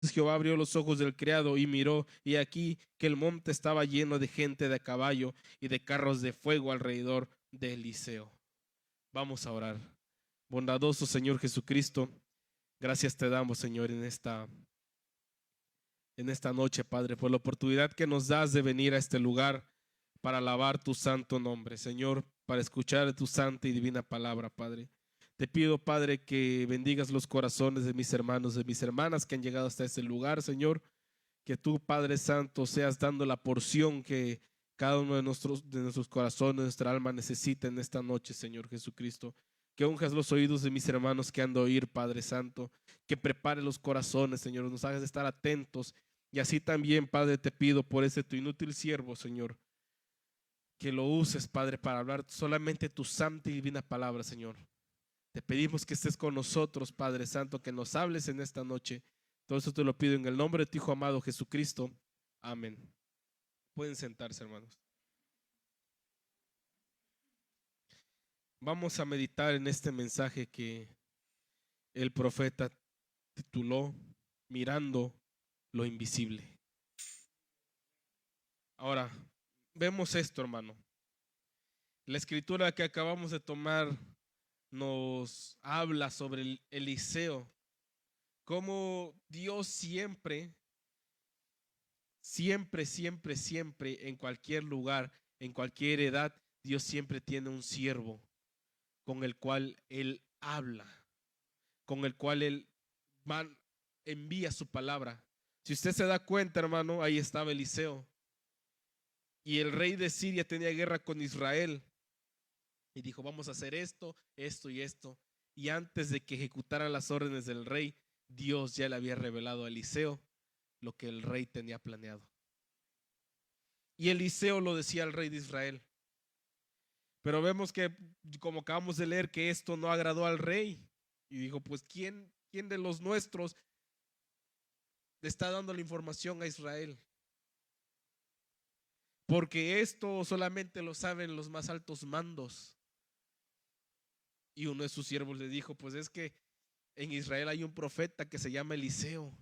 Jehová abrió los ojos del criado y miró, y aquí que el monte estaba lleno de gente de a caballo y de carros de fuego alrededor de Eliseo. Vamos a orar. Bondadoso Señor Jesucristo, gracias te damos, Señor, en esta noche, Padre, por la oportunidad que nos das de venir a este lugar para alabar tu santo nombre, Señor, para escuchar tu santa y divina palabra, Padre. Te pido, Padre, que bendigas los corazones de mis hermanos, de mis hermanas que han llegado hasta este lugar, Señor. Que tú, Padre Santo, seas dando la porción que cada uno de nuestros corazones, nuestra alma necesita en esta noche, Señor Jesucristo. Que unjas los oídos de mis hermanos que han de oír, Padre Santo. Que prepare los corazones, Señor. Nos hagas estar atentos. Y así también, Padre, te pido por ese tu inútil siervo, Señor. Que lo uses, Padre, para hablar solamente tu santa y divina palabra, Señor. Te pedimos que estés con nosotros, Padre Santo, que nos hables en esta noche. Todo eso te lo pido en el nombre de tu Hijo amado Jesucristo. Amén. Pueden sentarse, hermanos. Vamos a meditar en este mensaje que el profeta tituló Mirando lo invisible. Ahora, vemos esto, hermano. La escritura que acabamos de tomar nos habla sobre el Eliseo, cómo Dios siempre, siempre, siempre, siempre, en cualquier lugar, en cualquier edad, Dios siempre tiene un siervo con el cual Él habla, con el cual Él envía su palabra. Si usted se da cuenta, hermano, ahí estaba Eliseo. Y el rey de Siria tenía guerra con Israel. Y dijo, vamos a hacer esto, esto y esto. Y antes de que ejecutaran las órdenes del rey, Dios ya le había revelado a Eliseo lo que el rey tenía planeado. Y Eliseo lo decía al rey de Israel. Pero vemos que, como acabamos de leer, que esto no agradó al rey. Y dijo, pues, ¿quién de los nuestros le está dando la información a Israel? Porque esto solamente lo saben los más altos mandos. Y uno de sus siervos le dijo, pues es que en Israel hay un profeta que se llama Eliseo.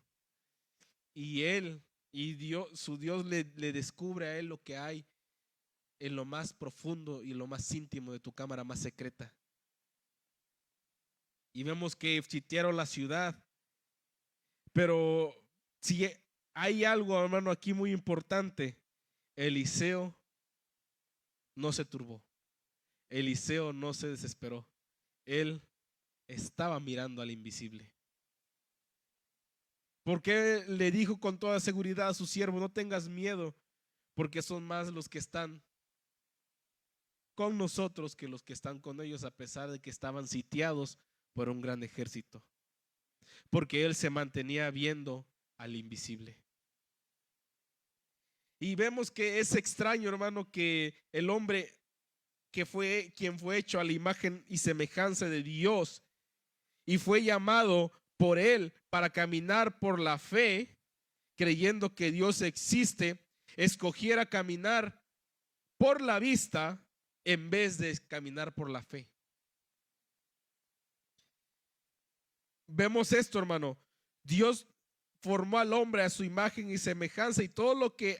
Y él, y Dios, su Dios le descubre a él lo que hay en lo más profundo y lo más íntimo de tu cámara más secreta. Y vemos que sitiaron la ciudad. Pero si hay algo, hermano, aquí muy importante, Eliseo no se turbó. Eliseo no se desesperó. Él estaba mirando al invisible. Porque le dijo con toda seguridad a su siervo, no tengas miedo, porque son más los que están con nosotros que los que están con ellos, a pesar de que estaban sitiados por un gran ejército. Porque él se mantenía viendo al invisible. Y vemos que es extraño, hermano, que el hombre que fue quien fue hecho a la imagen y semejanza de Dios y fue llamado por él para caminar por la fe, creyendo que Dios existe, escogiera caminar por la vista en vez de caminar por la fe. Vemos esto, hermano. Dios formó al hombre a su imagen y semejanza, y todo lo que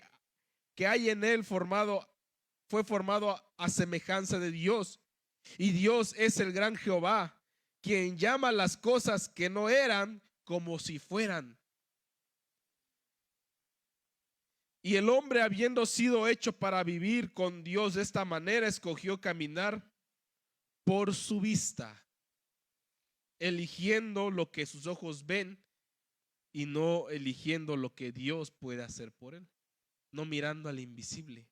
hay en él fue formado a semejanza de Dios. Y Dios es el gran Jehová, quien llama las cosas que no eran como si fueran. Y el hombre, habiendo sido hecho para vivir con Dios de esta manera, escogió caminar por su vista, eligiendo lo que sus ojos ven y no eligiendo lo que Dios puede hacer por él, no mirando al invisible.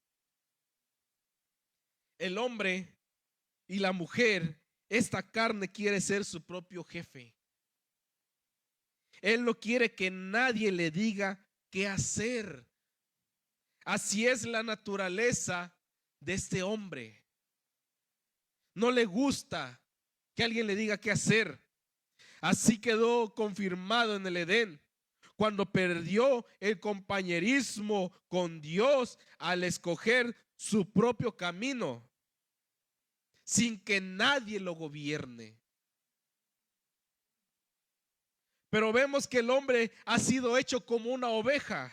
El hombre y la mujer, esta carne quiere ser su propio jefe. Él no quiere que nadie le diga qué hacer. Así es la naturaleza de este hombre. No le gusta que alguien le diga qué hacer. Así quedó confirmado en el Edén, cuando perdió el compañerismo con Dios al escoger su propio camino, sin que nadie lo gobierne. Pero vemos que el hombre ha sido hecho como una oveja.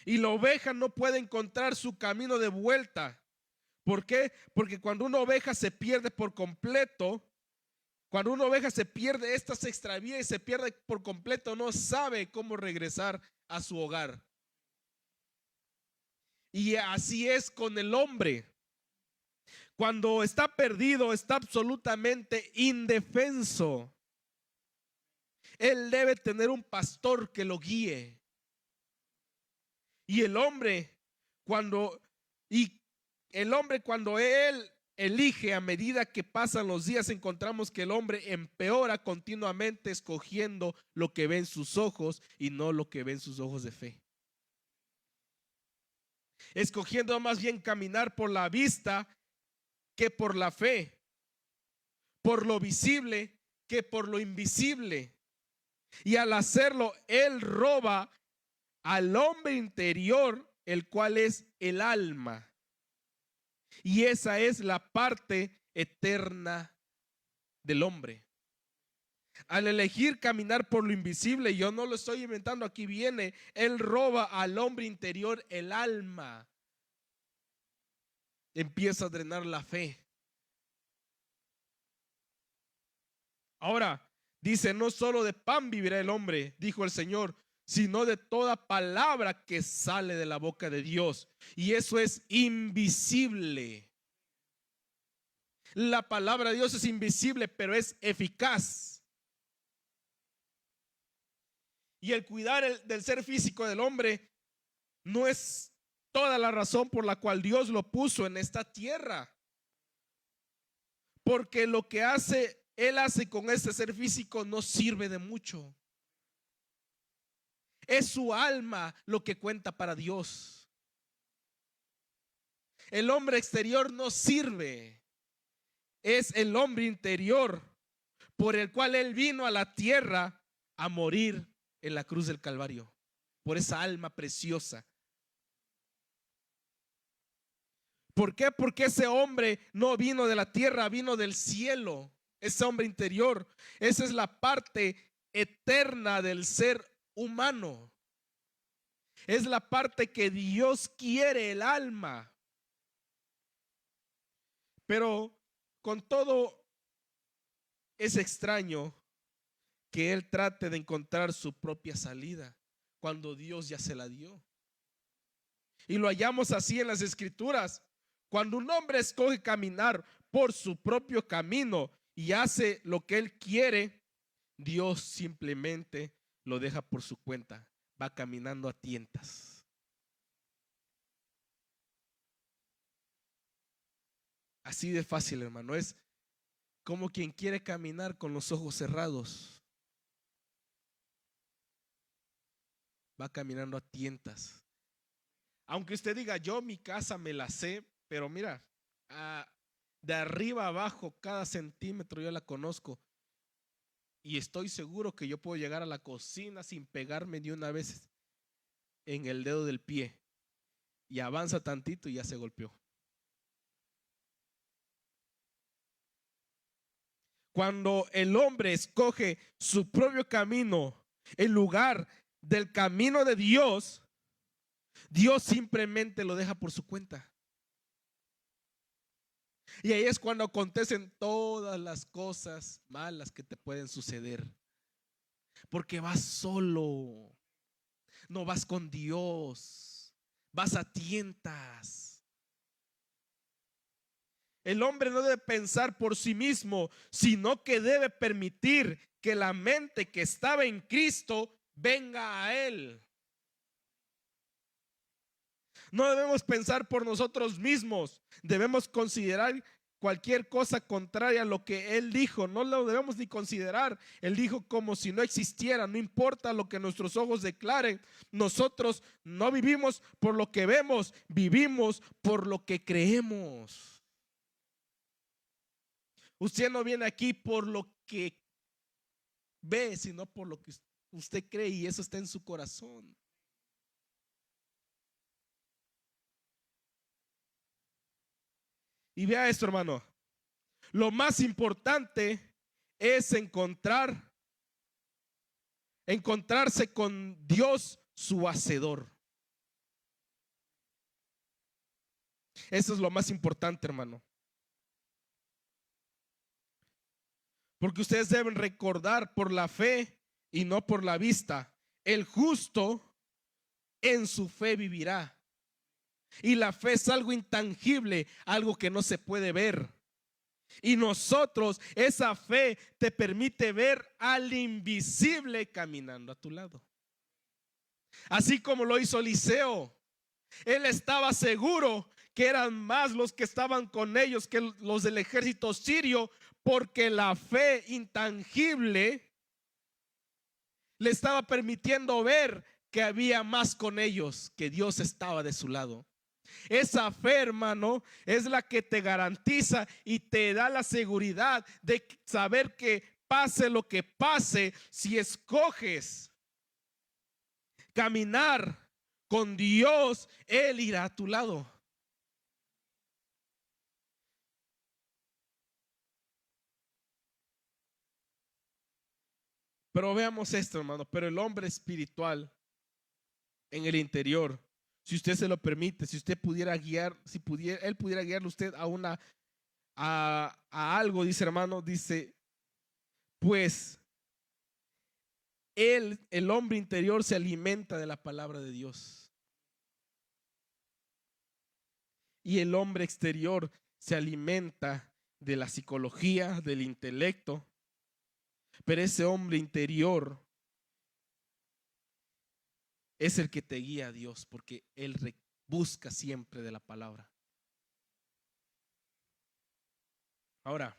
Y la oveja no puede encontrar su camino de vuelta. ¿Por qué? Porque cuando una oveja se pierde por completo, cuando una oveja se pierde, esta se extravía y se pierde por completo, no sabe cómo regresar a su hogar. Y así es con el hombre. Cuando está perdido, está absolutamente indefenso. Él debe tener un pastor que lo guíe. Y el hombre, cuando él elige, a medida que pasan los días, encontramos que el hombre empeora continuamente, escogiendo lo que ven sus ojos y no lo que ven sus ojos de fe. Escogiendo más bien caminar por la vista que por la fe, por lo visible que por lo invisible. Y al hacerlo, él roba al hombre interior, el cual es el alma. Y esa es la parte eterna del hombre. Al elegir caminar por lo invisible, yo no lo estoy inventando, aquí viene, él roba al hombre interior el alma. Empieza a drenar la fe. Ahora, dice, no solo de pan vivirá el hombre, dijo el Señor, sino de toda palabra que sale de la boca de Dios. Y eso es invisible. La palabra de Dios es invisible, pero es eficaz. Y el cuidar del ser físico del hombre no es toda la razón por la cual Dios lo puso en esta tierra. Porque lo que Él hace con este ser físico no sirve de mucho. Es su alma lo que cuenta para Dios. El hombre exterior no sirve. Es el hombre interior por el cual Él vino a la tierra a morir en la cruz del Calvario. Por esa alma preciosa. ¿Por qué? Porque ese hombre no vino de la tierra, vino del cielo. Ese hombre interior. Esa es la parte eterna del ser humano. Es la parte que Dios quiere, el alma. Pero con todo es extraño que él trate de encontrar su propia salida cuando Dios ya se la dio. Y lo hallamos así en las escrituras. Cuando un hombre escoge caminar por su propio camino y hace lo que él quiere, Dios simplemente lo deja por su cuenta. Va caminando a tientas. Así de fácil, hermano. Es como quien quiere caminar con los ojos cerrados. Va caminando a tientas. Aunque usted diga, yo mi casa me la sé, pero mira, de arriba abajo, cada centímetro yo la conozco. Y estoy seguro que yo puedo llegar a la cocina sin pegarme ni una vez en el dedo del pie. Y avanza tantito y ya se golpeó. Cuando el hombre escoge su propio camino en lugar del camino de Dios, Dios simplemente lo deja por su cuenta. Y ahí es cuando acontecen todas las cosas malas que te pueden suceder. Porque vas solo, no vas con Dios, vas a tientas. El hombre no debe pensar por sí mismo, sino que debe permitir que la mente que estaba en Cristo venga a él. No debemos pensar por nosotros mismos. Debemos considerar cualquier cosa contraria a lo que Él dijo. No lo debemos ni considerar. Él dijo como si no existiera. No importa lo que nuestros ojos declaren. Nosotros no vivimos por lo que vemos. Vivimos por lo que creemos. Usted no viene aquí por lo que ve, sino por lo que usted cree, y eso está en su corazón. Y vea esto, hermano. Lo más importante es encontrar encontrarse con Dios su hacedor. Eso es lo más importante, hermano. Porque ustedes deben recordar, por la fe y no por la vista, el justo en su fe vivirá. Y la fe es algo intangible, algo que no se puede ver. Y nosotros, esa fe te permite ver al invisible caminando a tu lado. Así como lo hizo Eliseo. Él estaba seguro que eran más los que estaban con ellos que los del ejército sirio, porque la fe intangible le estaba permitiendo ver que había más con ellos, que Dios estaba de su lado. Esa fe, hermano, es la que te garantiza y te da la seguridad de saber que pase lo que pase, si escoges caminar con Dios, Él irá a tu lado. Pero veamos esto, hermano. Pero el hombre espiritual en el interior, si usted se lo permite, si usted pudiera guiar, si pudiera, él pudiera guiarle usted a algo, dice, hermano, dice, pues el hombre interior se alimenta de la palabra de Dios. Y el hombre exterior se alimenta de la psicología, del intelecto. Pero ese hombre interior es el que te guía a Dios, porque él busca siempre de la palabra. Ahora,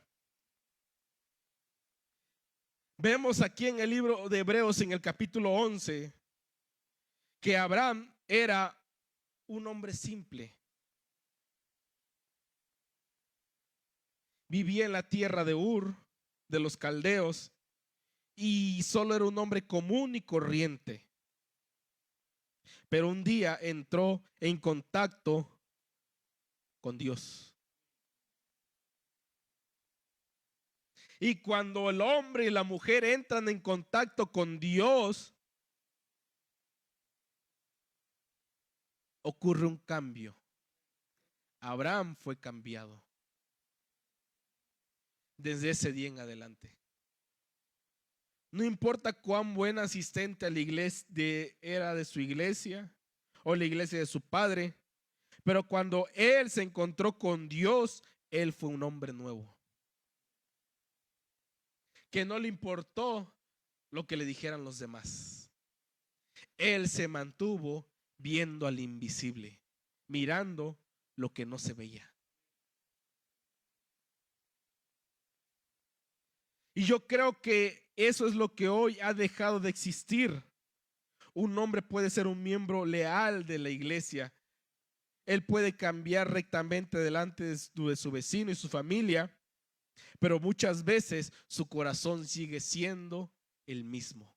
vemos aquí en el libro de Hebreos, en el capítulo 11, que Abraham era un hombre simple. Vivía en la tierra de Ur, de los caldeos, y solo era un hombre común y corriente. Pero un día entró en contacto con Dios. Y cuando el hombre y la mujer entran en contacto con Dios, ocurre un cambio. Abraham fue cambiado desde ese día en adelante. No importa cuán buen asistente a la iglesia era de su iglesia o la iglesia de su padre, pero cuando él se encontró con Dios, él fue un hombre nuevo. Que no le importó lo que le dijeran los demás. Él se mantuvo viendo al invisible, mirando lo que no se veía. Y yo creo que eso es lo que hoy ha dejado de existir. Un hombre puede ser un miembro leal de la iglesia. Él puede cambiar rectamente delante de su vecino y su familia, pero muchas veces su corazón sigue siendo el mismo.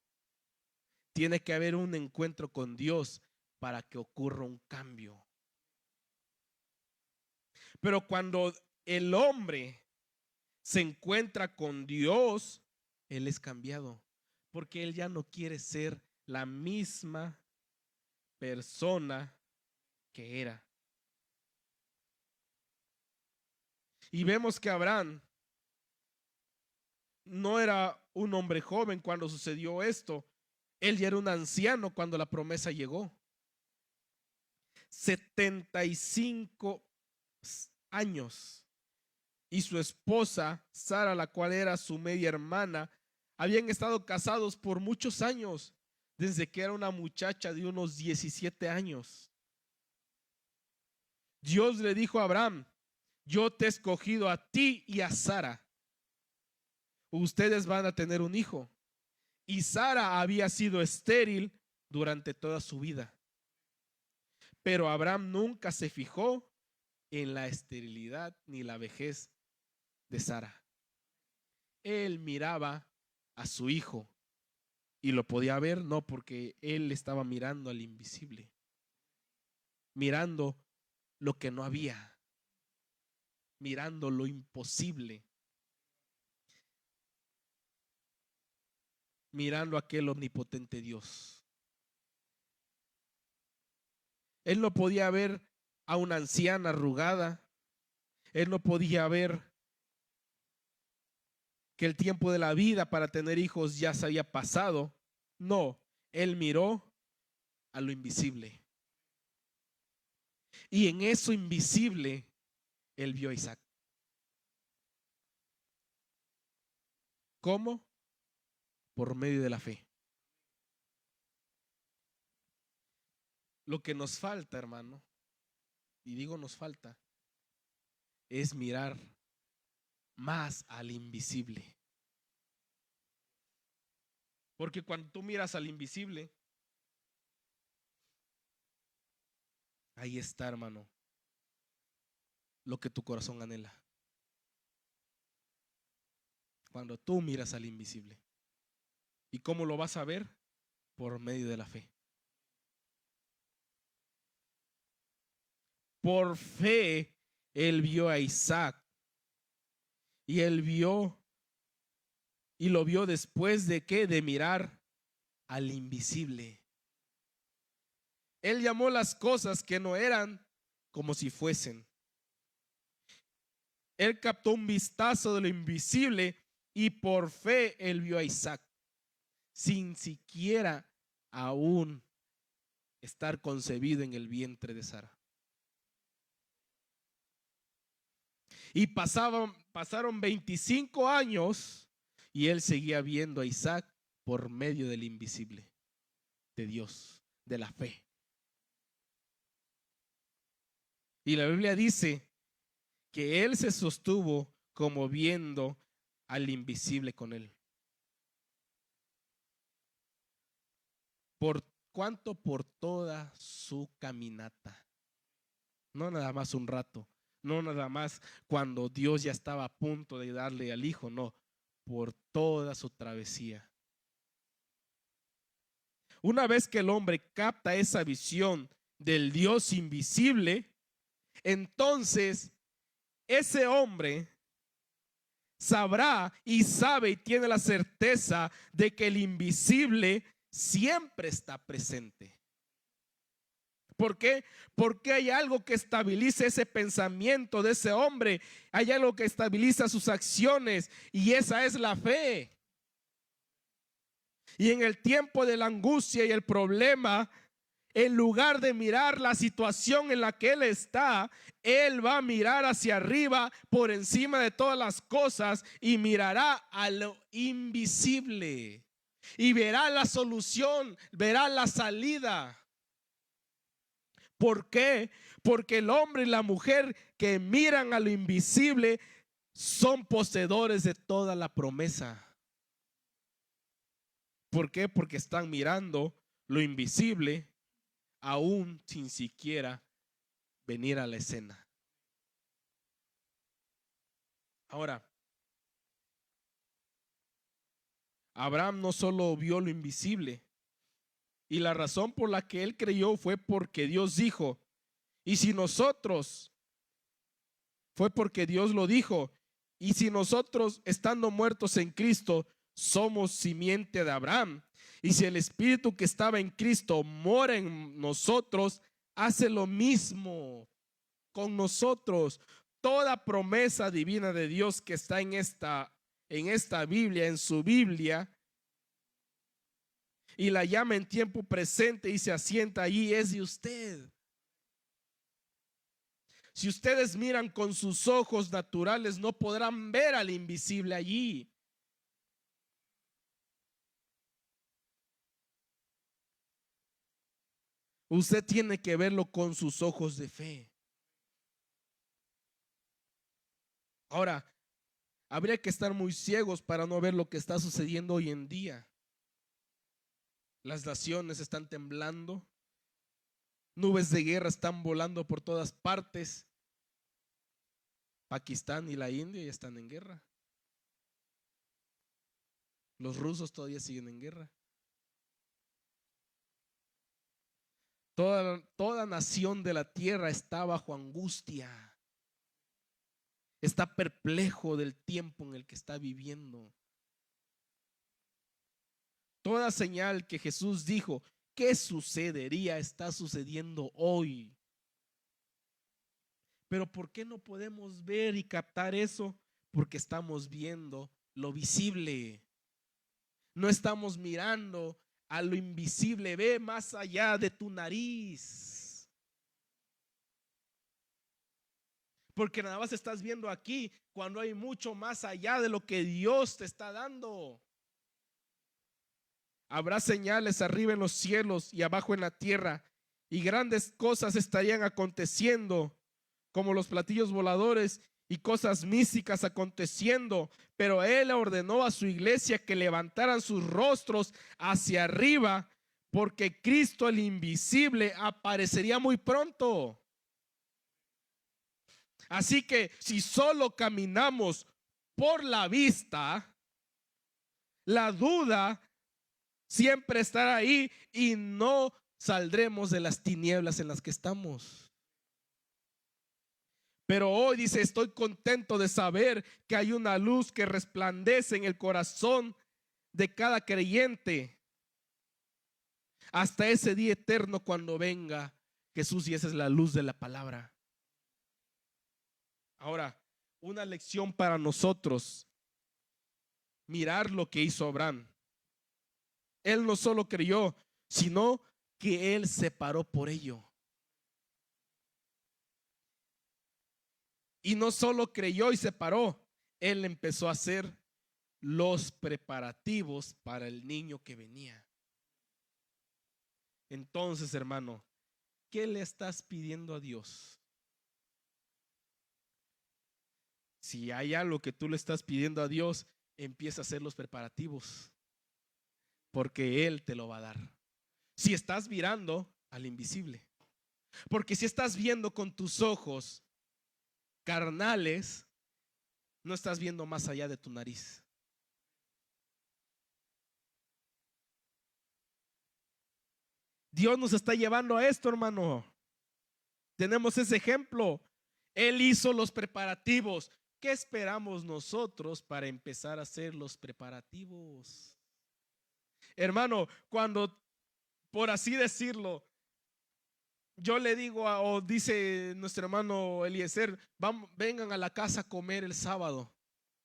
Tiene que haber un encuentro con Dios para que ocurra un cambio. Pero cuando el hombre se encuentra con Dios, él es cambiado, porque él ya no quiere ser la misma persona que era. Y vemos que Abraham no era un hombre joven cuando sucedió esto. Él ya era un anciano cuando la promesa llegó. 75 años. Y su esposa, Sara, la cual era su media hermana, habían estado casados por muchos años, desde que era una muchacha de unos 17 años. Dios le dijo a Abraham: yo te he escogido a ti y a Sara. Ustedes van a tener un hijo. Y Sara había sido estéril durante toda su vida. Pero Abraham nunca se fijó en la esterilidad ni la vejez de Sara. Él miraba a su hijo y lo podía ver, no, porque él estaba mirando al invisible, mirando lo que no había, mirando lo imposible. mirando a aquel omnipotente Dios. Él no podía ver a una anciana arrugada. Él no podía ver que el tiempo de la vida para tener hijos ya se había pasado. No, él miró a lo invisible. Y en eso invisible, él vio a Isaac. ¿Cómo? Por medio de la fe. Lo que nos falta, hermano, y digo nos falta, es mirar más al invisible. Porque cuando tú miras al invisible, ahí está, hermano, lo que tu corazón anhela. Cuando tú miras al invisible. ¿Y cómo lo vas a ver? Por medio de la fe. Por fe, él vio a Isaac. Y él vio, y lo vio después de qué? De mirar al invisible. Él llamó las cosas que no eran como si fuesen. Él captó un vistazo de lo invisible y por fe él vio a Isaac, sin siquiera aún estar concebido en el vientre de Sara. Y pasaron 25 años y él seguía viendo a Isaac por medio del invisible, de Dios, de la fe. Y la Biblia dice que él se sostuvo como viendo al invisible con él. ¿Por cuánto? Por toda su caminata. No nada más un rato, no nada más cuando Dios ya estaba a punto de darle al hijo, no, por toda su travesía. Una vez que el hombre capta esa visión del Dios invisible, entonces ese hombre sabrá y sabe y tiene la certeza de que el invisible siempre está presente. ¿Por qué? Porque hay algo que estabiliza ese pensamiento de ese hombre, hay algo que estabiliza sus acciones y esa es la fe. Y en el tiempo de la angustia y el problema, en lugar de mirar la situación en la que él está, él va a mirar hacia arriba por encima de todas las cosas y mirará a lo invisible y verá la solución, verá la salida. ¿Por qué? Porque el hombre y la mujer que miran a lo invisible son poseedores de toda la promesa. ¿Por qué? Porque están mirando lo invisible aún sin siquiera venir a la escena. Ahora, Abraham no solo vio lo invisible, y la razón por la que él creyó fue porque Dios dijo, y si nosotros, fue porque Dios lo dijo, y si nosotros estando muertos en Cristo somos simiente de Abraham, y si el Espíritu que estaba en Cristo mora en nosotros, hace lo mismo con nosotros. Toda promesa divina de Dios que está en esta Biblia, en su Biblia, y la llama en tiempo presente y se asienta allí, es de usted. Si ustedes miran con sus ojos naturales, no podrán ver al invisible allí. Usted tiene que verlo con sus ojos de fe. Ahora, habría que estar muy ciegos para no ver lo que está sucediendo hoy en día. Las naciones están temblando, nubes de guerra están volando por todas partes. Pakistán y la India ya están en guerra. Los rusos todavía siguen en guerra. Toda nación de la tierra está bajo angustia. Está perplejo del tiempo en el que está viviendo. Toda señal que Jesús dijo que sucedería está sucediendo hoy. Pero ¿por qué no podemos ver y captar eso? Porque estamos viendo lo visible. No estamos mirando a lo invisible. Ve más allá de tu nariz. Porque nada más estás viendo aquí cuando hay mucho más allá de lo que Dios te está dando. Habrá señales arriba en los cielos y abajo en la tierra, y grandes cosas estarían aconteciendo, como los platillos voladores y cosas místicas aconteciendo. Pero Él ordenó a su iglesia que levantaran sus rostros hacia arriba, porque Cristo el invisible aparecería muy pronto. Así que si solo caminamos por la vista, la duda siempre estará ahí y no saldremos de las tinieblas en las que estamos. Pero hoy dice, estoy contento de saber que hay una luz que resplandece en el corazón de cada creyente hasta ese día eterno cuando venga Jesús, y esa es la luz de la palabra. Ahora, una lección para nosotros: mirar lo que hizo Abraham. Él no solo creyó, sino que él se paró por ello. Y no solo creyó y se paró, él empezó a hacer los preparativos para el niño que venía. Entonces, hermano, ¿qué le estás pidiendo a Dios? Si hay algo que tú le estás pidiendo a Dios, empieza a hacer los preparativos, porque Él te lo va a dar. Si estás mirando al invisible, porque si estás viendo con tus ojos carnales, no estás viendo más allá de tu nariz. Dios nos está llevando a esto, hermano. Tenemos ese ejemplo. Él hizo los preparativos. ¿Qué esperamos nosotros para empezar a hacer los preparativos? Hermano, cuando, por así decirlo, yo le digo o dice nuestro hermano Eliezer, vengan a la casa a comer el sábado.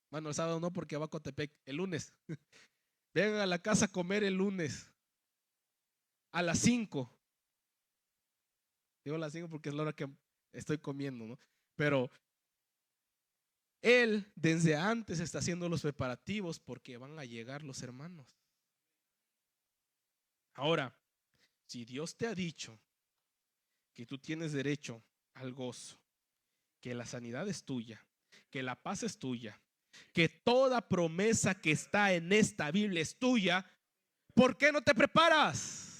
Bueno, el sábado no, porque va a Cotepec, el lunes. Vengan a la casa a comer el lunes a las 5. Digo a las 5 porque es la hora que estoy comiendo, ¿no? Pero él desde antes está haciendo los preparativos porque van a llegar los hermanos. Ahora, si Dios te ha dicho que tú tienes derecho al gozo, que la sanidad es tuya, que la paz es tuya, que toda promesa que está en esta Biblia es tuya, ¿por qué no te preparas?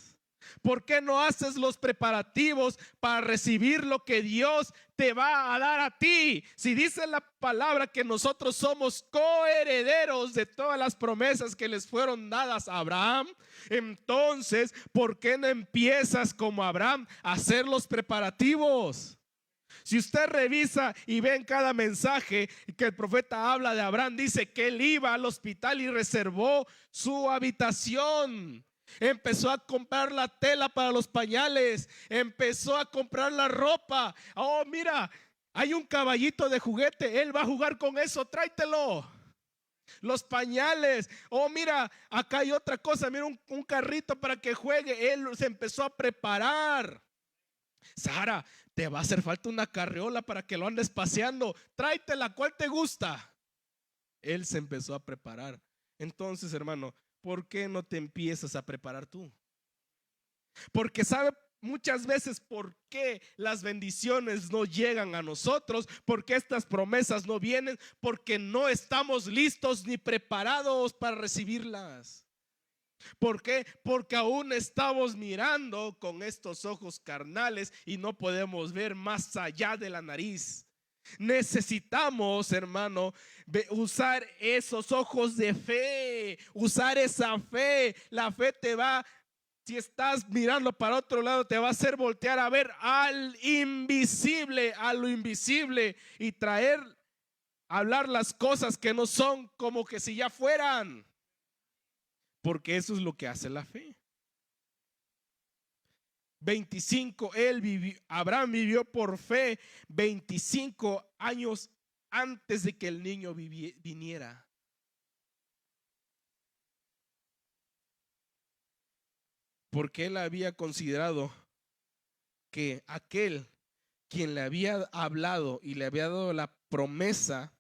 ¿Por qué no haces los preparativos para recibir lo que Dios te va a dar a ti? Si dice la palabra que nosotros somos coherederos de todas las promesas que les fueron dadas a Abraham, entonces, ¿por qué no empiezas como Abraham a hacer los preparativos? Si usted revisa y ve en cada mensaje que el profeta habla de Abraham, dice que él iba al hospital y reservó su habitación. Empezó a comprar la tela para los pañales, empezó a comprar la ropa. Oh, mira, hay un caballito de juguete, él va a jugar con eso, tráetelo. Los pañales, oh mira, acá hay otra cosa, mira un carrito para que juegue. Él se empezó a preparar. Sara, te va a hacer falta una carriola para que lo andes paseando, tráetela, ¿cuál te gusta? Él se empezó a preparar. Entonces, hermano, ¿por qué no te empiezas a preparar tú? Porque sabe muchas veces por qué las bendiciones no llegan a nosotros, por qué estas promesas no vienen, porque no estamos listos ni preparados para recibirlas. ¿Por qué? Porque aún estamos mirando con estos ojos carnales y no podemos ver más allá de la nariz. Necesitamos, hermano, usar esos ojos de fe, usar esa fe. La fe te va, si estás mirando para otro lado, te va a hacer voltear a ver al invisible, a lo invisible, y hablar las cosas que no son como que si ya fueran. porque eso es lo que hace la fe. 25, Abraham vivió por fe 25 años antes de que el niño viniera. Porque él había considerado que aquel quien le había hablado y le había dado la promesa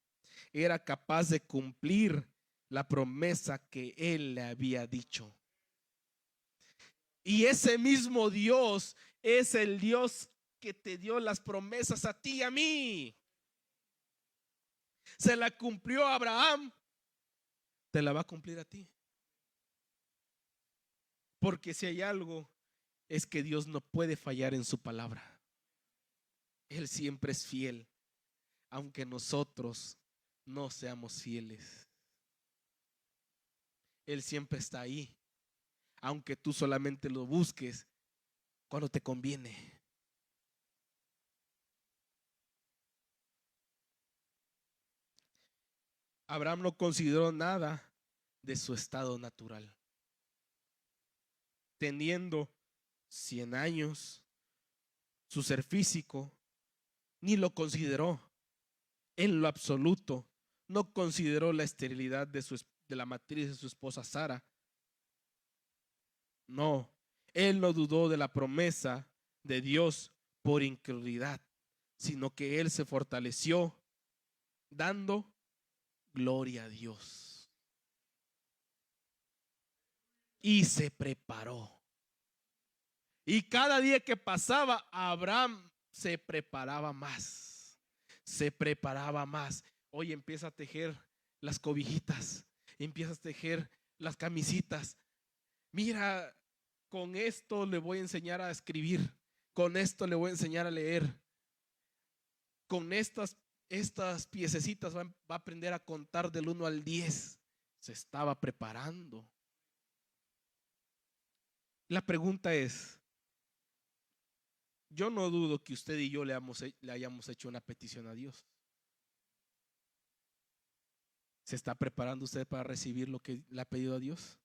era capaz de cumplir la promesa que él le había dicho. Y ese mismo Dios es el Dios que te dio las promesas a ti y a mí. Se la cumplió a Abraham, te la va a cumplir a ti. Porque si hay algo, es que Dios no puede fallar en su palabra. Él siempre es fiel, aunque nosotros no seamos fieles. Él siempre está ahí, aunque tú solamente lo busques cuando te conviene. Abraham no consideró nada de su estado natural. Teniendo 100 años, su ser físico, ni lo consideró en lo absoluto. No consideró la esterilidad de la matriz de su esposa Sara. No, él no dudó de la promesa de Dios por incredulidad, sino que él se fortaleció dando gloria a Dios. Y se preparó. Y cada día que pasaba, Abraham se preparaba más. Se preparaba más. Hoy empieza a tejer las cobijitas, empieza a tejer las camisitas. Mira, con esto le voy a enseñar a escribir, con esto le voy a enseñar a leer, con estas piececitas va a aprender a contar del 1 al 10. Se estaba preparando. La pregunta es, yo no dudo que usted y yo le hayamos hecho una petición a Dios. ¿Se está preparando usted para recibir lo que le ha pedido a Dios?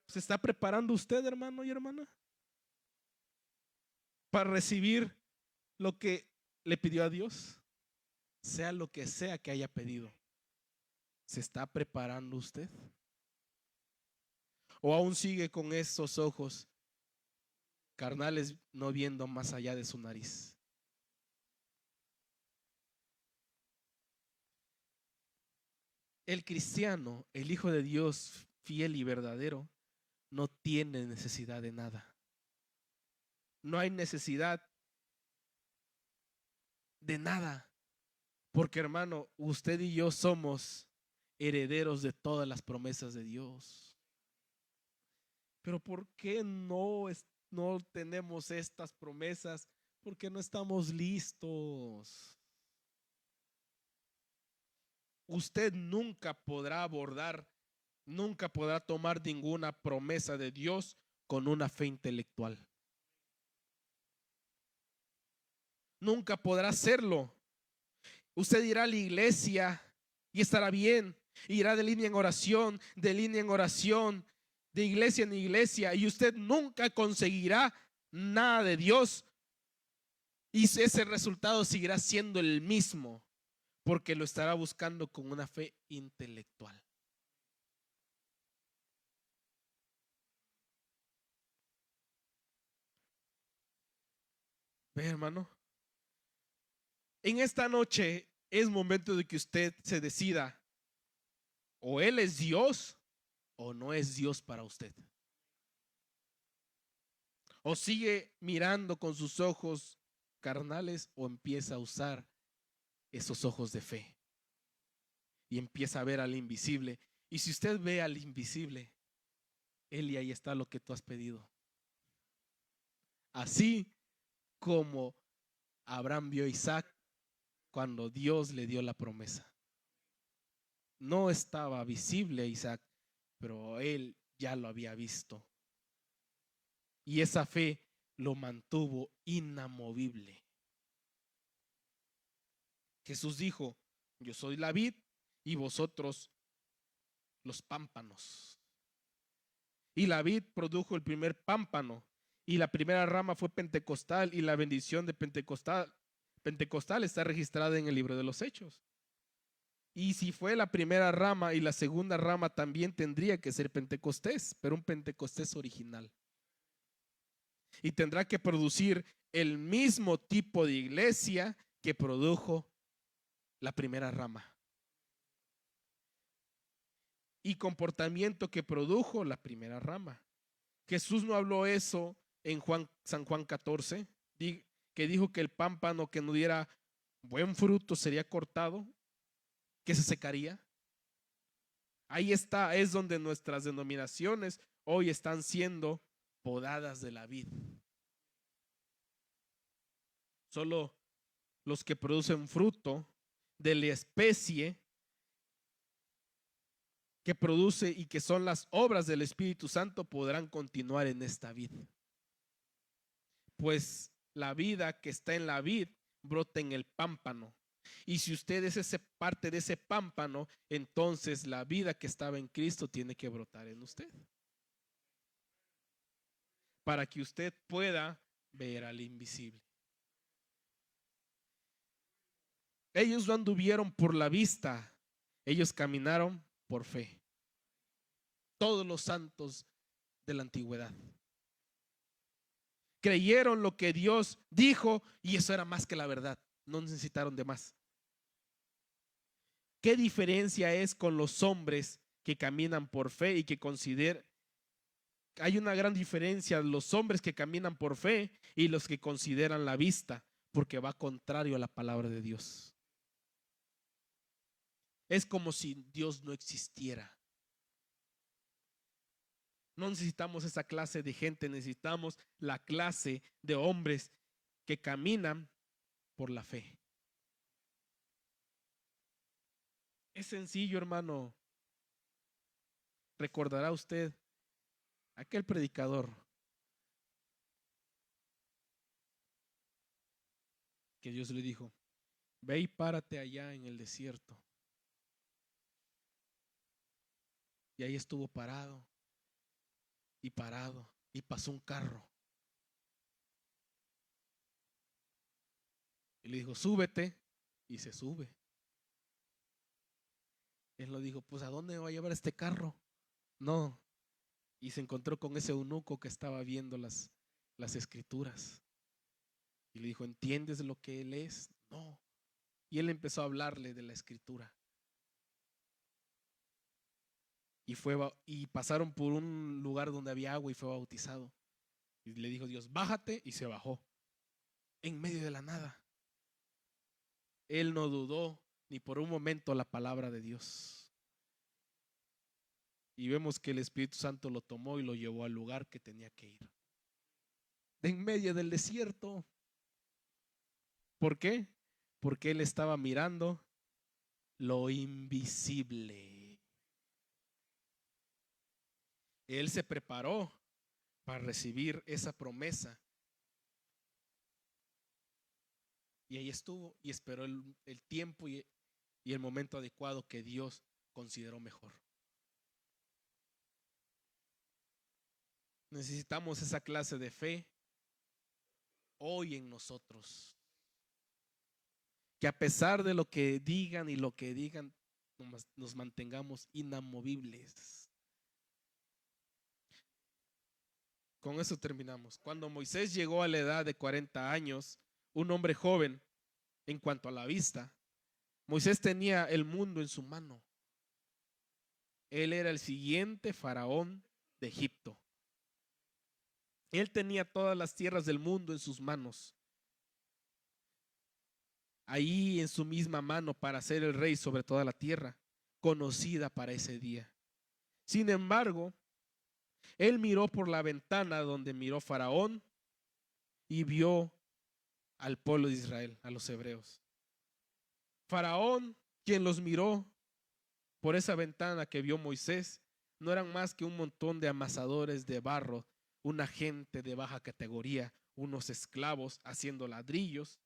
¿Se está preparando usted, hermano y hermana, para recibir lo que le pidió a Dios? Sea lo que sea que haya pedido. ¿Se está preparando usted? ¿O aún sigue con esos ojos carnales, no viendo más allá de su nariz? El cristiano, el Hijo de Dios fiel y verdadero, no tiene necesidad de nada. No hay necesidad de nada. Porque, hermano, usted y yo somos herederos de todas las promesas de Dios. Pero ¿por qué no tenemos estas promesas? Porque no estamos listos. Usted nunca podrá abordar, nunca podrá tomar ninguna promesa de Dios con una fe intelectual. Nunca podrá hacerlo. Usted irá a la iglesia y estará bien. Irá de línea en oración, de línea en oración, de iglesia en iglesia, y usted nunca conseguirá nada de Dios. Y ese resultado seguirá siendo el mismo, porque lo estará buscando con una fe intelectual. Ve, hermano, en esta noche es momento de que usted se decida, o Él es Dios o no es Dios para usted. O sigue mirando con sus ojos carnales o empieza a usar esos ojos de fe y empieza a ver al invisible. Y si usted ve al invisible, Él y ahí está lo que tú has pedido. Así como Abraham vio a Isaac cuando Dios le dio la promesa. No estaba visible Isaac, pero él ya lo había visto. Y esa fe lo mantuvo inamovible. Jesús dijo, yo soy la vid y vosotros los pámpanos. Y la vid produjo el primer pámpano, y la primera rama fue Pentecostal, y la bendición de Pentecostal está registrada en el libro de los Hechos. Y si fue la primera rama, y la segunda rama también tendría que ser Pentecostés, pero un Pentecostés original. Y tendrá que producir el mismo tipo de iglesia que produjo la primera rama. Y comportamiento que produjo la primera rama. Jesús no habló eso en San Juan 14, que dijo que el pámpano que no diera buen fruto sería cortado, que se secaría. Ahí está, es donde nuestras denominaciones hoy están siendo podadas de la vid. Solo los que producen fruto de la especie que produce y que son las obras del Espíritu Santo podrán continuar en esta vid. Pues la vida que está en la vid brota en el pámpano. Y si usted es parte de ese pámpano, entonces la vida que estaba en Cristo tiene que brotar en usted. Para que usted pueda ver al invisible. Ellos no anduvieron por la vista, ellos caminaron por fe. Todos los santos de la antigüedad creyeron lo que Dios dijo y eso era más que la verdad. No necesitaron de más. ¿Qué diferencia es con los hombres que caminan por fe y que consideran? Hay una gran diferencia, los hombres que caminan por fe y los que consideran la vista, porque va contrario a la palabra de Dios. Es como si Dios no existiera. No necesitamos esa clase de gente, necesitamos la clase de hombres que caminan por la fe. Es sencillo, hermano. Recordará usted aquel predicador que Dios le dijo: ve y párate allá en el desierto. Y ahí estuvo parado y pasó un carro. Y le dijo: súbete, y se sube. Él lo dijo: pues ¿a dónde va a llevar este carro? No. Y se encontró con ese eunuco que estaba viendo las escrituras. Y le dijo: ¿entiendes lo que él es? No. Y él empezó a hablarle de la escritura. Y pasaron por un lugar donde había agua y fue bautizado. Y le dijo Dios: bájate, y se bajó. En medio de la nada. Él no dudó ni por un momento la palabra de Dios. Y vemos que el Espíritu Santo lo tomó y lo llevó al lugar que tenía que ir. En medio del desierto. ¿Por qué? Porque él estaba mirando lo invisible. Él se preparó para recibir esa promesa. Y ahí estuvo y esperó el tiempo y el momento adecuado que Dios consideró mejor. Necesitamos esa clase de fe hoy en nosotros. Que a pesar de lo que digan y lo que digan, nos mantengamos inamovibles. Con eso terminamos. Cuando Moisés llegó a la edad de 40 años, un hombre joven en cuanto a la vista, Moisés tenía el mundo en su mano. Él era el siguiente faraón de Egipto. Él tenía todas las tierras del mundo en sus manos. Ahí en su misma mano para ser el rey sobre toda la tierra, conocida para ese día. Sin embargo, él miró por la ventana donde miró Faraón y vio al pueblo de Israel, a los hebreos. Faraón, quien los miró por esa ventana que vio Moisés, no eran más que un montón de amasadores de barro, una gente de baja categoría, unos esclavos haciendo ladrillos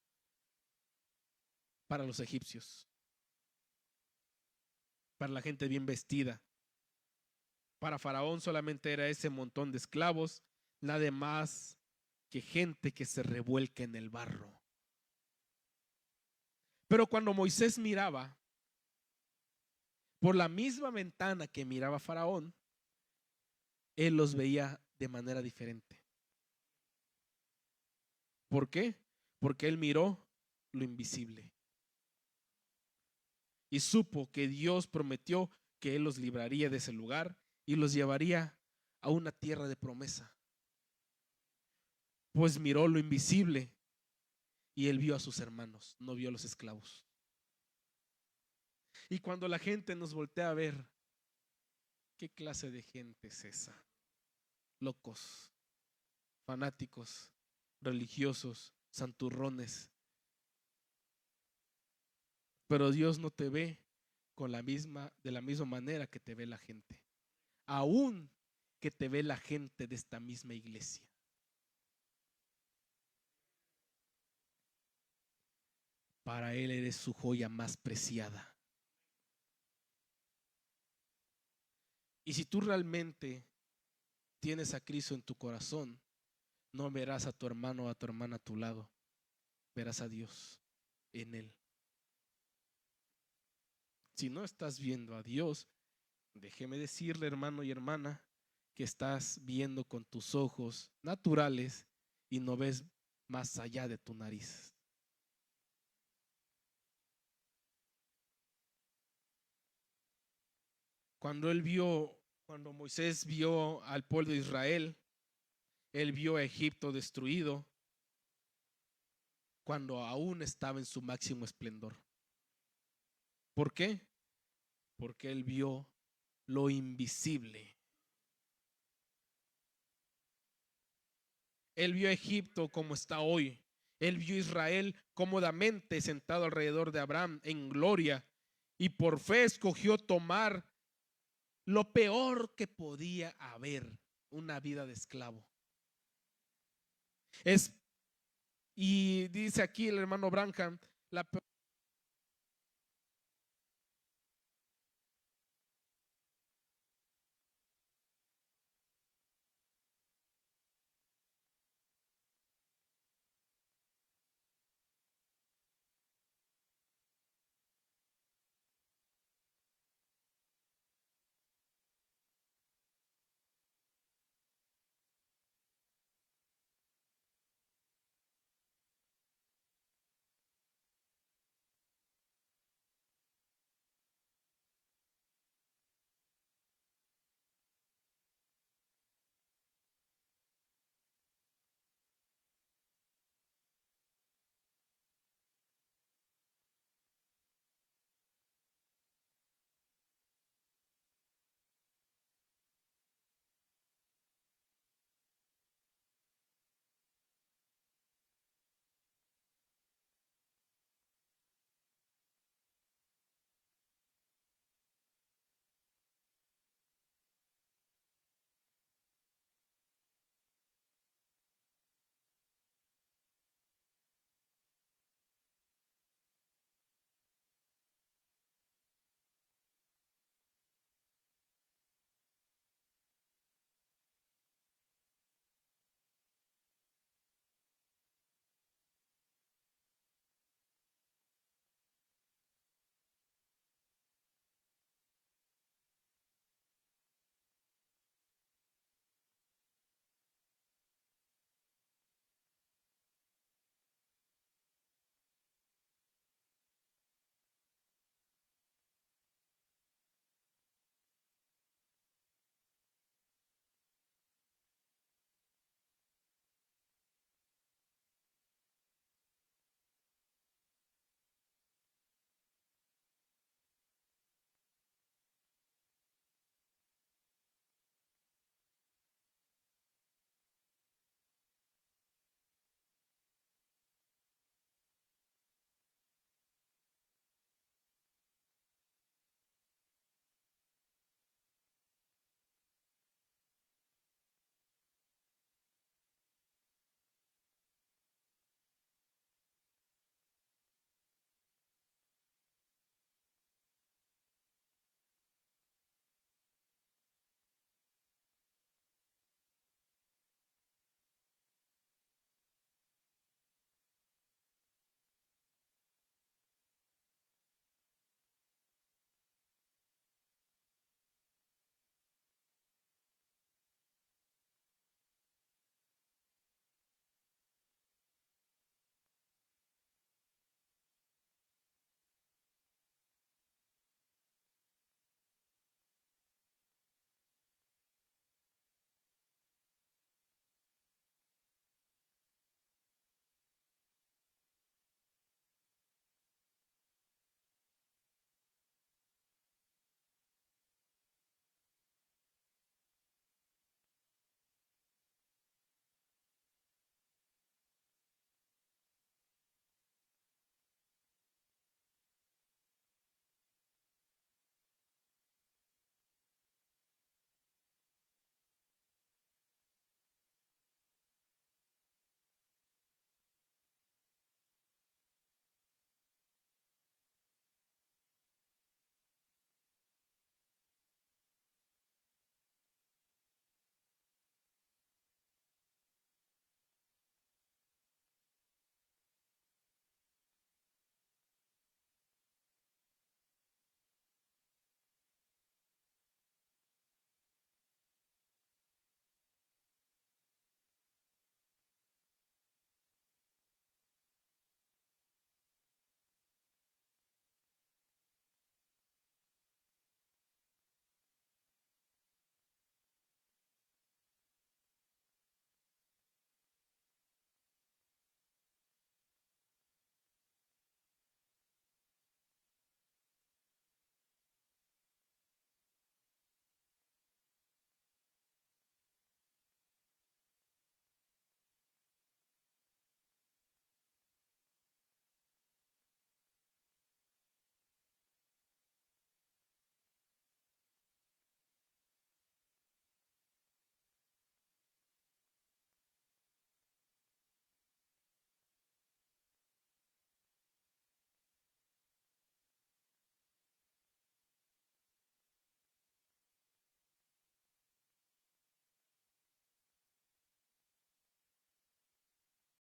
para los egipcios. para la gente bien vestida. Para Faraón solamente era ese montón de esclavos, nada más que gente que se revuelca en el barro. Pero cuando Moisés miraba por la misma ventana que miraba Faraón, él los veía de manera diferente. ¿Por qué? Porque él miró lo invisible y supo que Dios prometió que él los libraría de ese lugar y los llevaría a una tierra de promesa. Pues miró lo invisible y él vio a sus hermanos, no vio a los esclavos. Y cuando la gente nos voltea a ver, ¿qué clase de gente es esa? Locos, fanáticos, religiosos, santurrones. Pero Dios no te ve de la misma manera que te ve la gente. Aún que te ve la gente de esta misma iglesia. Para Él eres su joya más preciada. Y si tú realmente tienes a Cristo en tu corazón, no verás a tu hermano o a tu hermana a tu lado, verás a Dios en Él. Si no estás viendo a Dios, déjeme decirle, hermano y hermana, que estás viendo con tus ojos naturales y no ves más allá de tu nariz. Cuando Moisés vio al pueblo de Israel, él vio a Egipto destruido cuando aún estaba en su máximo esplendor. ¿Por qué? Porque él vio lo invisible. Él vio a Egipto como está hoy. Él vio a Israel cómodamente sentado alrededor de Abraham en gloria y por fe escogió tomar lo peor que podía haber, una vida de esclavo. Y dice aquí el hermano Branham, la peor